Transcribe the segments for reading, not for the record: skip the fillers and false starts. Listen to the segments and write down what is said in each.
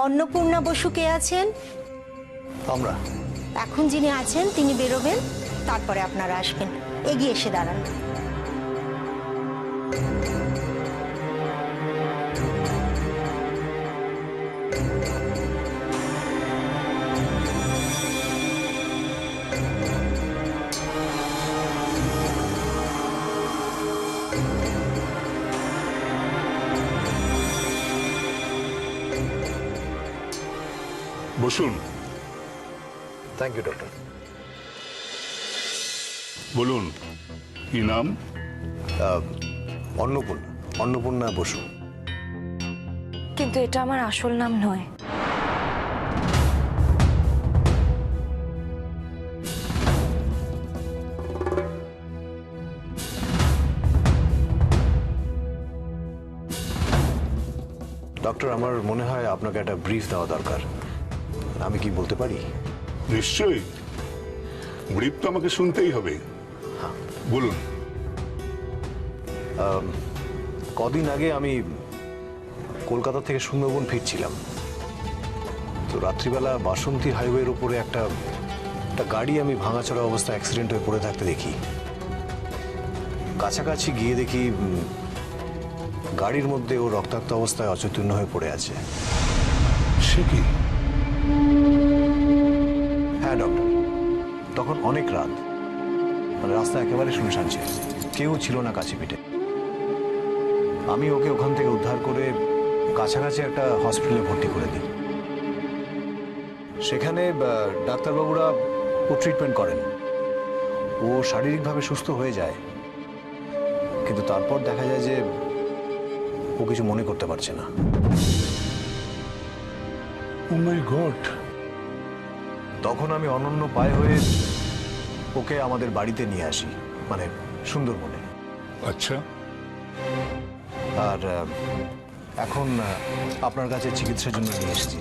অন্নপূর্ণা বসু কে আছেন? আমরা। এখন যিনি আছেন তিনি বেরোবেন, তারপরে আপনারা আসবেন। এগিয়ে এসে দাঁড়ান। বসুন। Thank you doctor. বলুন, কি নাম? অন্নপূর্ণা, অন্নপূর্ণা বসু। কিন্তু এটা আমার আসল নাম নয়। ডক্টর, আমার মনে হয় আপনাকে একটা ব্রিফ দেওয়া দরকার। আমি কি বলতে পারি? নিশ্চয়ই, ব্রিফ তো আমাকে শুনতেই হবে। বলুন। কদিন আগে আমি কলকাতা থেকে সুন্দরবন ফিরছিলাম, তো রাত্রিবেলা বাসন্তী হাইওয়ের উপরে একটা গাড়ি আমি ভাঙাচোরা অবস্থায় অ্যাক্সিডেন্ট হয়ে পড়ে থাকতে দেখি। কাছাকাছি গিয়ে দেখি গাড়ির মধ্যে ও রক্তাক্ত অবস্থায় অচৈতন্য হয়ে পড়ে আছে। সে কি? হ্যাঁ ডক্টর, তখন অনেক রাত, মানে রাস্তা একেবারে শুনশান ছিল, কেউ ছিল না কাছে পিঠে। আমি ওকে ওখান থেকে উদ্ধার করে কাছাকাছি একটা হসপিটালে ভর্তি করে দিই। সেখানে ডাক্তারবাবুরা ও ট্রিটমেন্ট করেন, ও শারীরিকভাবে সুস্থ হয়ে যায়, কিন্তু তারপর দেখা যায় যে ও কিছু মনে করতে পারছে না। ও মাই গড! তখন আমি অনন্য পায়ে হয়ে ওকে আমাদের বাড়িতে নিয়ে আসি, মানে সুন্দরবনে। আচ্ছা। আর এখন আপনার কাছে চিকিৎসার জন্য নিয়ে এসেছি।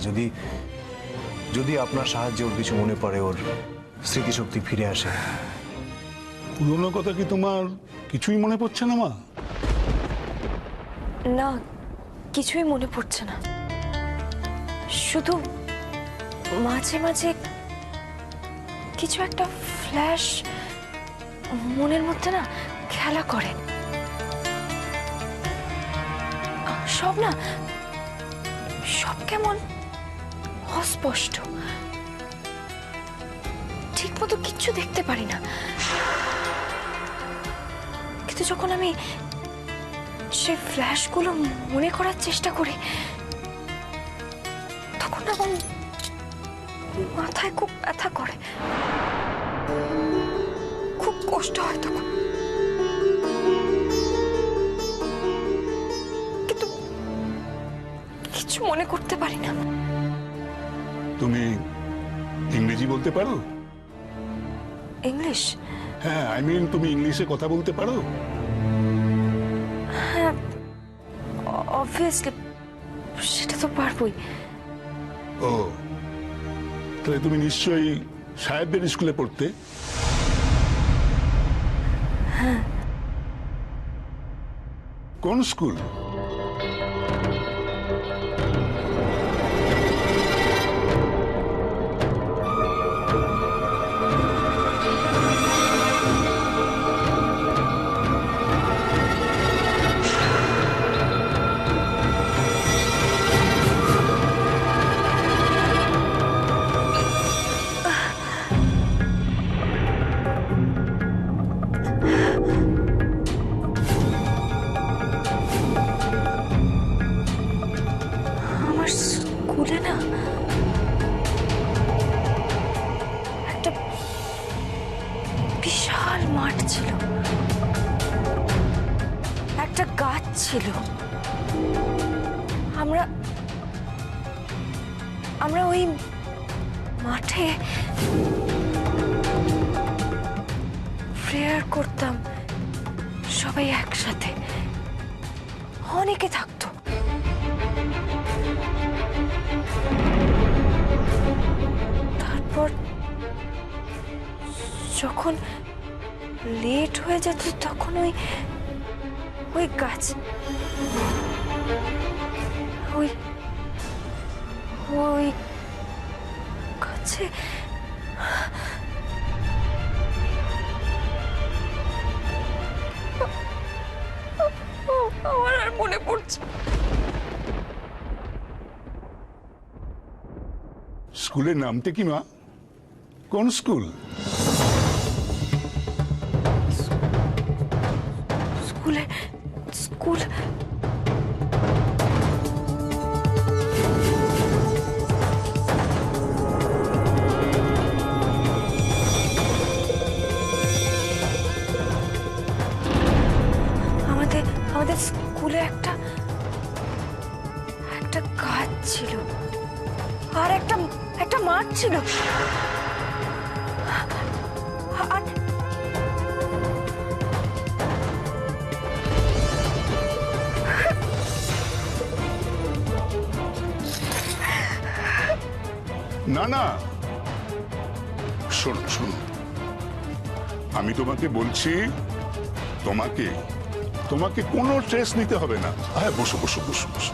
যদি আপনার সাহায্যে ওর কিছু মনে পড়ে, ওর স্মৃতিশক্তি ফিরে আসে। পুরোনো কথা কি তোমার কিছুই মনে পড়ছে না মা? না, কিছুই মনে পড়ছে না। শুধু মাঝে মাঝে কিছু একটা ফ্ল্যাশ মনের মধ্যে না খেলা করে। সব কেমন অস্পষ্ট, ঠিক মতো কিচ্ছু দেখতে পারি না। কিন্তু যখন আমি সেই ফ্ল্যাশগুলো মনে করার চেষ্টা করি, তখন আমার মাথায় খুব ব্যথা করে, খুব কষ্ট হয় তখন। কিন্তু কিছু মনে করতে পারি না। তুমি ইংরেজি বলতে পারো? ইংলিশ? হ্যাঁ, আই মিন তুমি ইংলিশে কথা বলতে পারো? হ্যাঁ, অবভিয়াসলি সেটা তো পারবোই। ও, তাহলে তুমি নিশ্চয়ই সাহেবদের স্কুলে পড়তে? হ্যাঁ। কোন স্কুল? আমার স্কুলে না একটা বিশাল মাঠ ছিল, একটা গাছ ছিল। আমরা ওই মাঠে প্রেয়ার করতাম, সবাই একসাথে, অনেকে থাকতো। তারপর যখন লেট হয়ে যেত, তখন ওই গাছ, ওই কাছে আমার আর মনে পড়ছে। স্কুলের নামটা কি মা? কোন স্কুল? স্কুলে স্কুল আমাদের আমাদের স্কুলে একটা একটা গাছ ছিল আর একটা একটা মাঠ ছিল আর না না, শোনো শোনো, আমি তোমাকে বলছি, তোমাকে তোমাকে কোনো স্ট্রেস নিতে হবে না। হ্যাঁ, বসো বসো বসো বসো।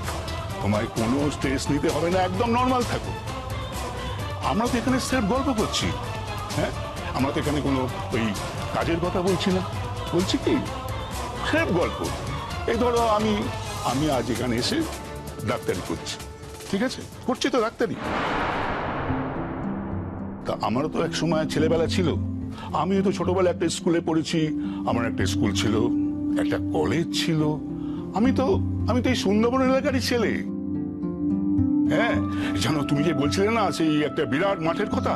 তোমায় কোনো স্ট্রেস নিতে হবে না, একদম নর্মাল থাকো। আমরা তো এখানে স্রেফ গল্প করছি। হ্যাঁ, আমরা তো এখানে কোনো ওই কাজের কথা বলছি না, বলছি কি স্রেফ গল্প। এই ধরো আমি আমি আজ এখানে এসে ডাক্তারি করছি, ঠিক আছে, করছি তো ডাক্তারি। তা আমারও তো এক সময় ছেলেবেলা ছিল, আমিও তো ছোটবেলায় একটা স্কুলে পড়েছি, আমার একটা স্কুল ছিল, একটা কলেজ ছিল। আমি তো এই সুন্দরবন এলাকারই ছেলে। হ্যাঁ, জানো তুমি যে বলছিলে না সেই একটা বিরাট মাঠের কথা,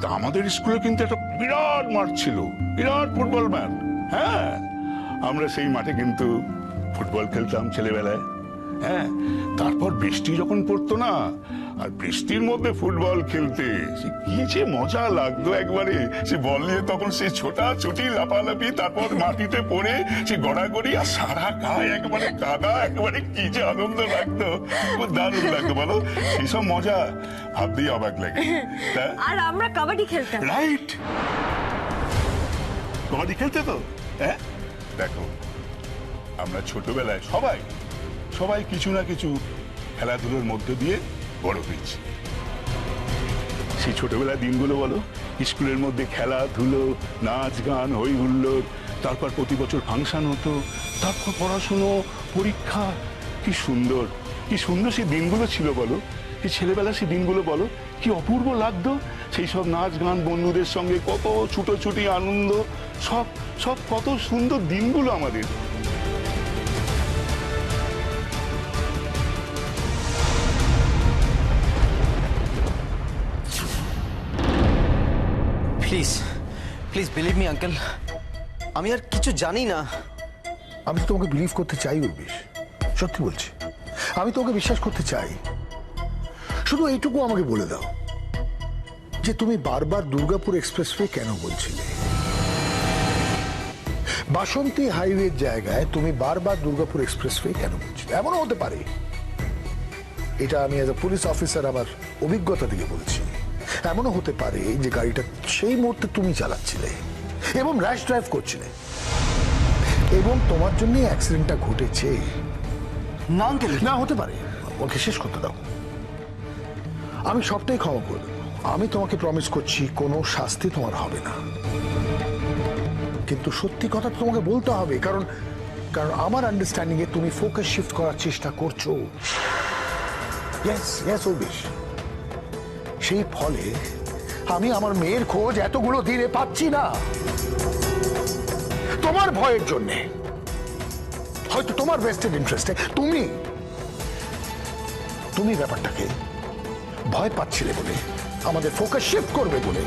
তা আমাদের স্কুলে কিন্তু একটা বিরাট মাঠ ছিল, বিরাট ফুটবল মাঠ। হ্যাঁ, আমরা সেই মাঠে কিন্তু ফুটবল খেলতাম ছেলেবেলায়। হ্যাঁ, তারপর বৃষ্টি যখন পড়তো না, আর বৃষ্টির মধ্যে ফুটবল খেলতে সে কি যে মজা লাগতো একবারে। সে বল নিয়ে তখন সে ছোটাছুটি লাফালাফি, তারপর মাটিতে পড়ে সে গড়াগড়ি, আর সারা গায়ে একবারে কাদা, একবারে কি যে আনন্দ লাগতো, খুব দারুণ লাগতো বলো। সেসব মজা ভাবতেই অবাক লাগে। আর আমরা কাবাডি খেলতাম। রাইট, কাবাডি খেলতে তো। হ্যাঁ, দেখো আমরা ছোটবেলায় সবাই সবাই কিছু না কিছু খেলাধুলোর মধ্যে দিয়ে বড় হয়েছি। সেই ছোটবেলার দিনগুলো বলো, স্কুলের মধ্যে খেলাধুলো, নাচ গান, হই হুল্লোড়, তারপর প্রতি বছর ফাংশন হতো, তারপর পড়াশুনো, পরীক্ষা। কি সুন্দর কি সুন্দর সেই দিনগুলো ছিল বলো। এই ছেলেবেলা সেই দিনগুলো বলো কি অপূর্ব লাগতো। সেই সব নাচ গান, বন্ধুদের সঙ্গে কত ছুটোছুটি, আনন্দ, সব সব কত সুন্দর দিনগুলো আমাদের। Please please believe me uncle, আমি আর কিছু জানি না। আমি তো তোমাকে বিলিভ করতে চাই উর্বিশ, সত্যি বলছি, আমি তোমাকে বিশ্বাস করতে চাই। শুধু এইটুকু আমাকে বলে দাও যে তুমি বারবার দুর্গাপুর এক্সপ্রেসওয়ে কেন বলছিলে? বাসন্তী হাইওয়ের জায়গায় তুমি বারবার দুর্গাপুর এক্সপ্রেসওয়ে কেন বলছিলে? এমনও হতে পারে, এটা আমি এজ এ পুলিশ অফিসার আমার অভিজ্ঞতা থেকে বলছি, এমনও হতে পারে যে গাড়িটা সেই মুহূর্তে তুমি চালাচ্ছিলে এবং র্যাশ ড্রাইভ করছিলে এবং তোমার জন্য অ্যাক্সিডেন্টটা ঘটেছে। না আঙ্কেল, না, হতে পারে। ওকে শেষ করতে দাও, আমি সবটাই ক্ষমা করে দেবো। আমি তোমাকে প্রমিস করছি কোনো শাস্তি তোমার হবে না, কিন্তু সত্যি কথা তোমাকে বলতে হবে, কারণ কারণ আমার আন্ডারস্ট্যান্ডিং এ তুমি ফোকাস শিফট করার চেষ্টা করছো। ইয়েস ইয়েস উর্বিশ, সেই ফলে আমি আমার মেয়ের খোঁজ এতগুলো দিনে পাচ্ছি না তোমার ভয়ের জন্যে। হয়তো তোমার ভেস্টেড ইন্টারেস্টে তুমি ব্যাপারটাকে ভয় পাচ্ছিলে বলে, আমাদের ফোকাস শিফট করবে বলে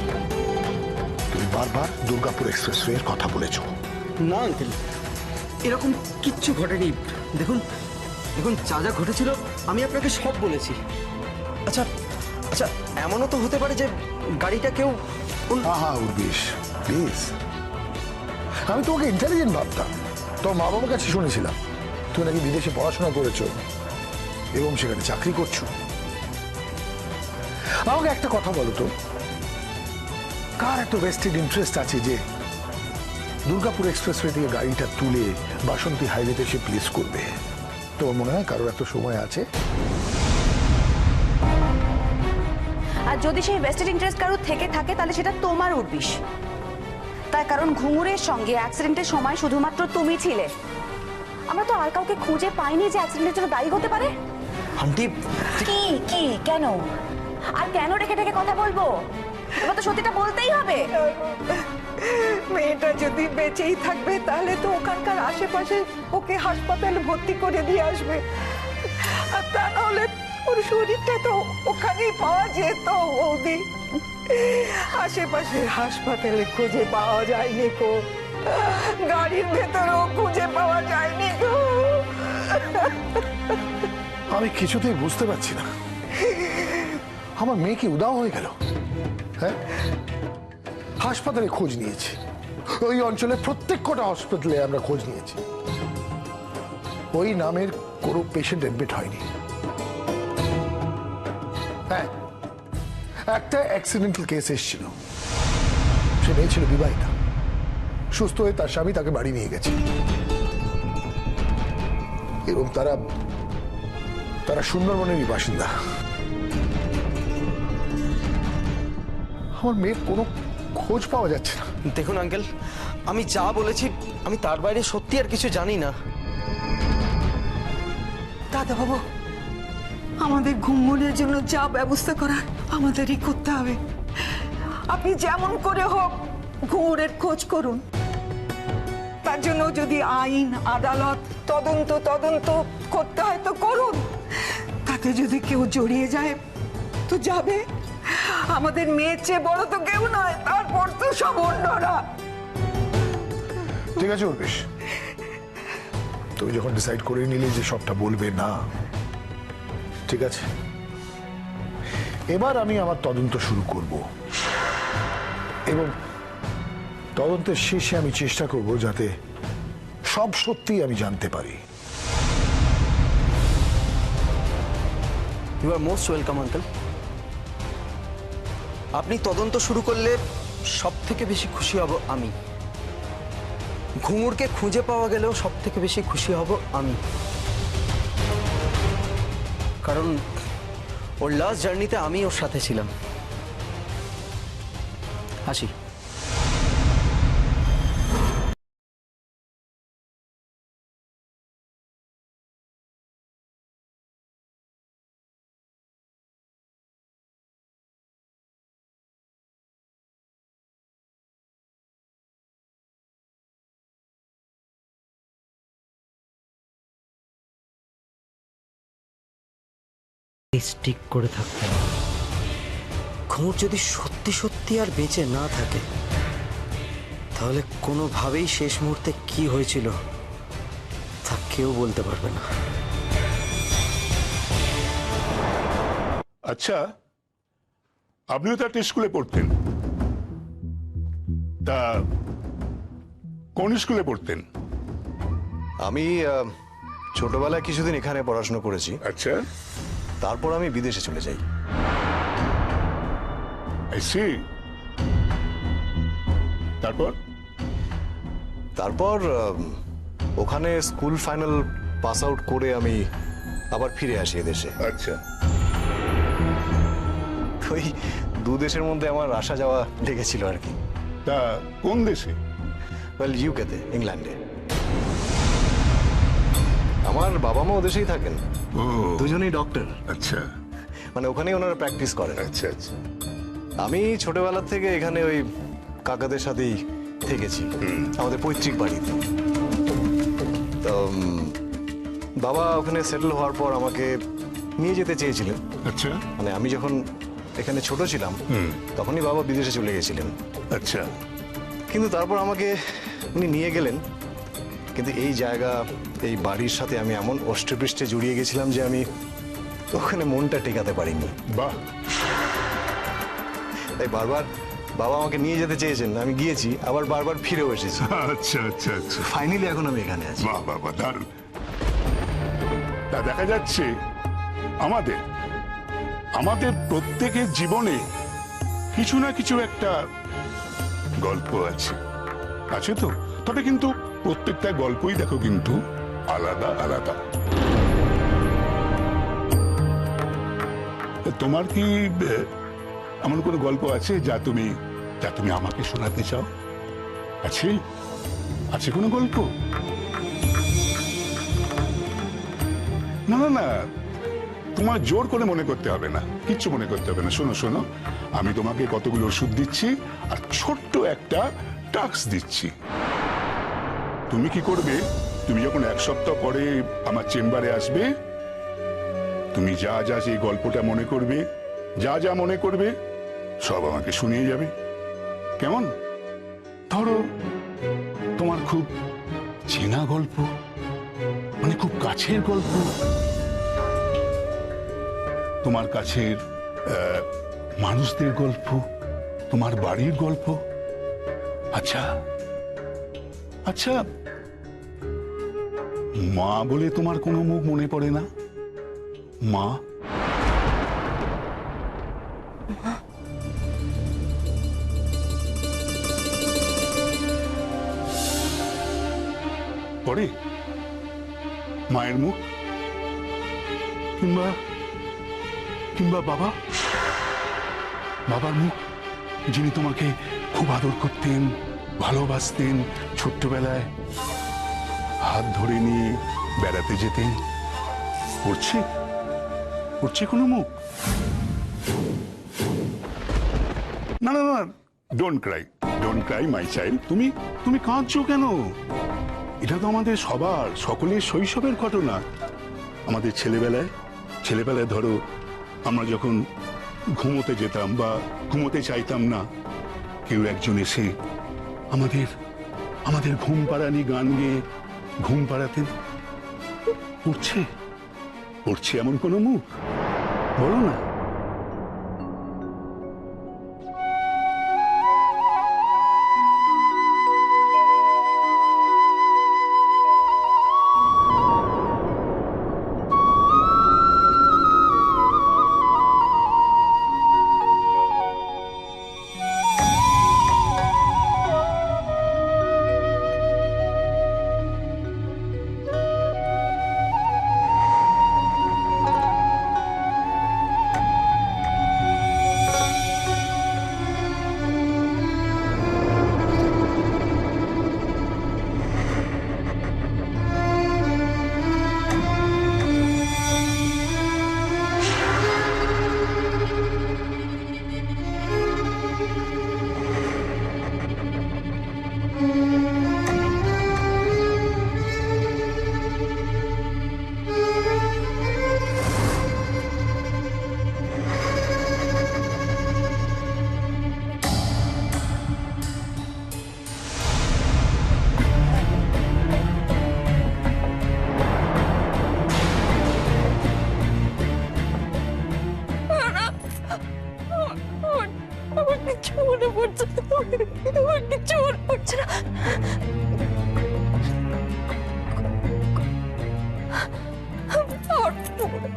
তুমি বারবার দুর্গাপুর এক্সপ্রেসওয়ের কথা বলেছো। না আঙ্কেল, এরকম কিচ্ছু ঘটেনি। দেখুন দেখুন, যা যা ঘটেছিল আমি আপনাকে সব বলেছি। আচ্ছা আচ্ছা, এমনও তো হতে পারে যে গাড়িটা কেউ আহা উর্বিশ প্লিজ, আমি তোমাকে ইন্টেলিজেন্ট ভাবতাম। তোর মা বাবার কাছে শুনেছিলাম তুমি নাকি বিদেশে পড়াশোনা করেছো এবং সেখানে চাকরি করছো। আমাকে একটা কথা বলো তো, কার এত ভেস্টেড ইন্টারেস্ট আছে যে দুর্গাপুর এক্সপ্রেসওয়ে থেকে গাড়িটা তুলে বাসন্তী হাইওয়েতে এসে প্লেস করবে? তোমার মনে হয় কারোর এত সময় আছে? আর যদি সেই ভেস্টেড ইন্টারেস্ট কারোর থেকে থাকে তাহলে সেটা তোমার উর্বিশ। তার কারণ ঘুঙুরের সঙ্গে অ্যাক্সিডেন্টের সময় শুধুমাত্র তুমি ছিলে। আমরা তো আর কাউকে খুঁজে পাইনি যে অ্যাক্সিডেন্টের জন্য দায়ী হতে পারে। আন্টি কি কি কেন আর কেন রেখে রেখে কথা বলবো? এবার তো সত্যিটা বলতেই হবে। মেয়েটা যদি বেঁচেই থাকবে তাহলে তো ওখানকার আশেপাশে ওকে হাসপাতালে ভর্তি করে দিয়ে আসবে, আর তা নাহলে ওর শরীরটা তো ওখানেই পাওয়া যেত বৌদি। আশেপাশে হাসপাতালে খুঁজে পাওয়া যায়নি গো, গাড়ির ভেতরেও খুঁজে পাওয়া যায়নি গো। আমি কিছুতেই বুঝতে পারছি না, আমার মেয়ে কি উদাও হয়ে গেল? হ্যাঁ, হাসপাতালে খোঁজ নিয়েছি, ওই অঞ্চলের প্রত্যেক কটা হসপিটালে আমরা খোঁজ নিয়েছি, ওই নামের কোনো পেশেন্ট এডমিট হয়নি। হ্যাঁ, একটা অ্যাক্সিডেন্টাল কেস এসেছিল, সে মেয়ে ছিল বিবাহিতা, সুস্থ হয়ে তার স্বামী তাকে বাড়ি নিয়ে গেছে এবং তারা সুন্দরবনেরই বাসিন্দা। আমার মেয়ের কোনো খোঁজ পাওয়া যাচ্ছে না। দেখুন আঙ্কেল, আমি যা বলেছি আমি তার বাইরে সত্যি আর কিছু জানি না। দাদা বাবু, আমাদের ঘুমনের জন্য যা ব্যবস্থা করার আমাদেরই করতে হবে। আপনি যেমন করে হোক ঘুঙুরের খোঁজ করুন, তার জন্য যদি আইন আদালত তদন্ত করতে হয় তো করুন, তাতে যদি কেউ জড়িয়ে যায় তো যাবে। আমাদের মেয়ের চেয়ে বড় তো কেউ নয়, তারপর তো সব অন্যরা। ঠিক আছে উর্বেশ, তুমি যখন ডিসাইড করে নিলে যে সবটা বলবে না, ঠিক আছে, এবার আমি আমার তদন্ত শুরু করব এবং তদন্তের শেষে আমি চেষ্টা করব যাতে সব সত্যি আমি জানতে পারি। You are most welcome uncle. আপনি তদন্ত শুরু করলে সব থেকে বেশি খুশি হব আমি। ঘুঙুরকে খুঁজে পাওয়া গেলেও সব থেকে বেশি খুশি হব আমি, কারণ ওর লাস্ট জার্নিতে আমি ওর সাথে ছিলাম। আসি। স্টিক করে থাকতে হবে। ঘুঙুর যদি সত্যি সত্যি আর বেঁচে না থাকে তাহলে কোনোভাবেই শেষ মুহূর্তে কি হয়েছিল তা কেউ বলতে পারবে না। আচ্ছা, আপনিও তো একটা স্কুলে পড়তেন, তা কোন স্কুলে পড়তেন? আমি ছোটবেলায় কিছুদিন এখানে পড়াশোনা করেছি, আচ্ছা, তারপর আমি বিদেশে চলে যাই। I see. তারপর ওখানে স্কুল ফাইনাল পাস আউট করে আমি আবার ফিরে আসি এদেশে। আচ্ছা, ওই দু দেশের মধ্যে আমার আসা যাওয়া লেগেছিল আর কি। তা কোন দেশে? ওয়েল, ইউকেতে, ইংল্যান্ডে। আমার বাবা মা ও দেশেই থাকেন, ও দুজনেই ডক্টর, আচ্ছা মানে ওখানেই ওনারা প্র্যাকটিস করেন। আচ্ছা আচ্ছা। আমি ছোটবেলা থেকে এখানে ওই কাকাদের সাথেই থেকেছি, আমাদের পৈতৃক বাড়িতে। তো বাবা ওখানে সেটেল হওয়ার পর আমাকে নিয়ে যেতে চেয়েছিলেন। আচ্ছা মানে আমি যখন এখানে ছোট ছিলাম তখনই বাবা বিদেশে চলে গেছিলেন। আচ্ছা, কিন্তু তারপর আমাকে উনি নিয়ে গেলেন, কিন্তু এই জায়গা, এই বাড়ির সাথে আমি এমন অষ্টপৃষ্ঠে জড়িয়ে গেছিলাম যে আমি ওখানে মনটা টেকাতে পারিনি। বাহ, তাই বারবার বাবা আমাকে নিয়ে যেতে চেয়েছেন, আমি গিয়েছি, আবার বারবার ফিরেও এসেছি। আচ্ছা আচ্ছা আচ্ছা, ফাইনালি এখন আমি এখানে আছি। বাহ বাহ বাহ, দারুণ। তা দেখা যাচ্ছে আমাদের প্রত্যেকের জীবনে কিছু না কিছু একটা গল্প আছে তো, তবে কিন্তু প্রত্যেকটা গল্পই দেখো কিন্তু আলাদা আলাদা। তোমার কি এমন কোনো গল্প আছে যা তুমি আমাকে শোনাতে চাও? আছে আছে কোনো গল্প? না না না, তোমার জোর করে মনে করতে হবে না, কিচ্ছু মনে করতে হবে না। শোনো শোনো, আমি তোমাকে কতগুলো ওষুধ দিচ্ছি আর ছোট্ট একটা টাস্ক দিচ্ছি। তুমি কি করবে, তুমি যখন 1 সপ্তাহ পরে আমার চেম্বারে আসবে, তুমি যা যা এই গল্পটা মনে করবে, যা যা মনে করবে সব আমাকে শুনিয়ে যাবে, কেমন? ধরো তোমার খুব চেনা গল্প, মানে খুব কাছের গল্প, তোমার কাছের মানুষদের গল্প, তোমার বাড়ির গল্প। আচ্ছা আচ্ছা, মা বলে তোমার কোনো মুখ মনে পড়ে না? মা? পড়ে মায়ের মুখ, কিংবা কিংবা বাবার মুখ, যিনি তোমাকে খুব আদর করতেন, ভালোবাসতেন, ছোট্টবেলায় হাত ধরে নিয়ে বেড়াতে যেতেন। পড়ছে কোনো মুখ? না না না, ডোন্ট ক্রাই মাই চাইল্ড। তুমি কাঁদছো কেন? এটা তো আমাদের সবার, সকলের শৈশবের ঘটনা। আমাদের ছেলেবেলায় ধরো আমরা যখন ঘুমোতে যেতাম বা ঘুমোতে চাইতাম না, কেউ একজন এসে আমাদের ঘুম পাড়ানি গান গেয়ে ঘুম পাড়াতেন। পড়ছে এমন কোনো মুখ? বলো না।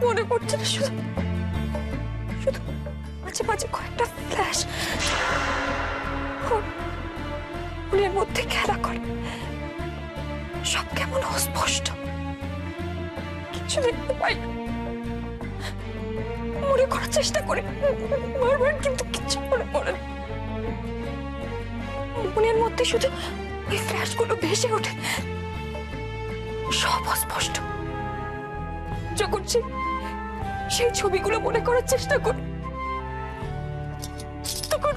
মনে পড়ছে না, শুধু মাঝে মাঝে কয়েকটা ফ্ল্যাশ মনের মধ্যে খেলা করে, সব কেমন অস্পষ্ট, কিছু দেখতে পাই না। মনে করার চেষ্টা করি বারবার, কিন্তু কিছু মনে পড়ে না। মনের মধ্যে শুধু ওই ফ্ল্যাশগুলো ভেসে ওঠে, সব অস্পষ্ট। যখন সেই ছবিগুলো মনে করার চেষ্টা করি, তখন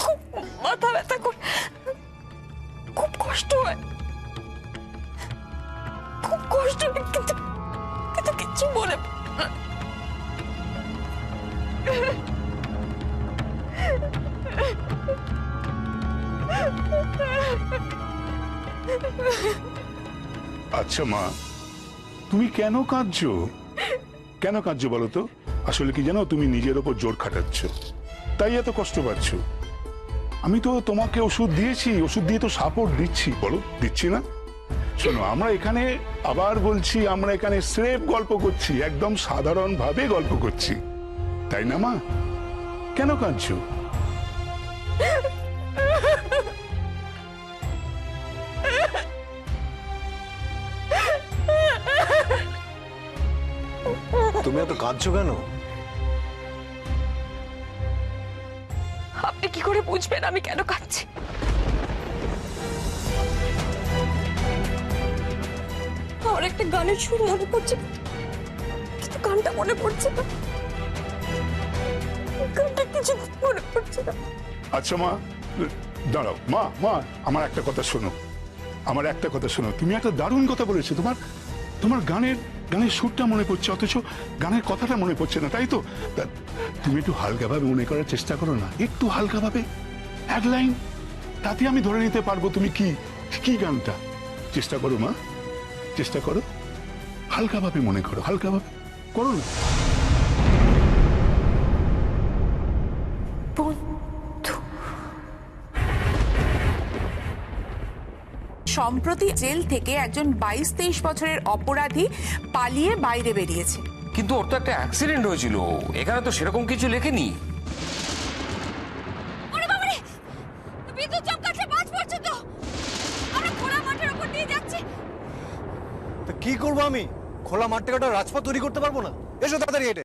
খুব মাথা ব্যথা করে, খুব কষ্ট হয়, কিন্তু কিচ্ছু মনে পড়ে না। আচ্ছা মা, তুমি কেন কাঁদছো বলো তো? আসলে কি জানো, তুমি নিজের ওপর জোর খাটাচ্ছ, তাই এত কষ্ট পাচ্ছ। আমি তো তোমাকে ওষুধ দিয়েছি, ওষুধ দিয়ে তো সাপোর্ট দিচ্ছি, বলো দিচ্ছি না? শোনো, আমরা এখানে আবার বলছি, আমরা এখানে স্রেফ গল্প করছি, একদম সাধারণ ভাবে গল্প করছি, তাই না মা? কেন কাঁদছো? তুমি এত কাঁদছো কেন? করে বুঝবেন আমি কেন কাঁদছি? আমার একটা গানের সুর মনে পড়ছে, কিন্তু গানটা মনে পড়ছে না। গানটা কিছু মনে পড়ছে না। আচ্ছা মা, দাঁড়াও মা, মা আমার একটা কথা শোনো, আমার একটা কথা শোনো। তুমি একটা দারুণ কথা বলেছো, তোমার গানের সুরটা মনে পড়ছে, অথচ গানের কথাটা মনে পড়ছে না, তাই তো? তুমি একটু হালকাভাবে মনে করার চেষ্টা করো না, একটু হালকাভাবে এক লাইন, তাতে আমি ধরে নিতে পারবো তুমি কি গানটা। চেষ্টা করো মা, চেষ্টা করো, হালকাভাবে মনে করো, হালকাভাবে করো না। সম্প্রতি জেল থেকে একজন 22-23 বছরের অপরাধী পালিয়ে বাইরে বেরিয়েছে। কিন্তু ওর তো একটা অ্যাক্সিডেন্ট হয়েছিল, এখানে তো সেরকম কিছু লেখেনি। ওরে বাবারে, বিদ্যুৎ চমকাচ্ছে, বাজ পড়ছে তো। আমরা খোলা মাঠের উপর দিয়ে যাচ্ছি। কি করবো আমি? খোলা মাঠ থেকে একটা রাজপথ তৈরি করতে পারবো না? এসো তাড়াতাড়ি হেঁটে।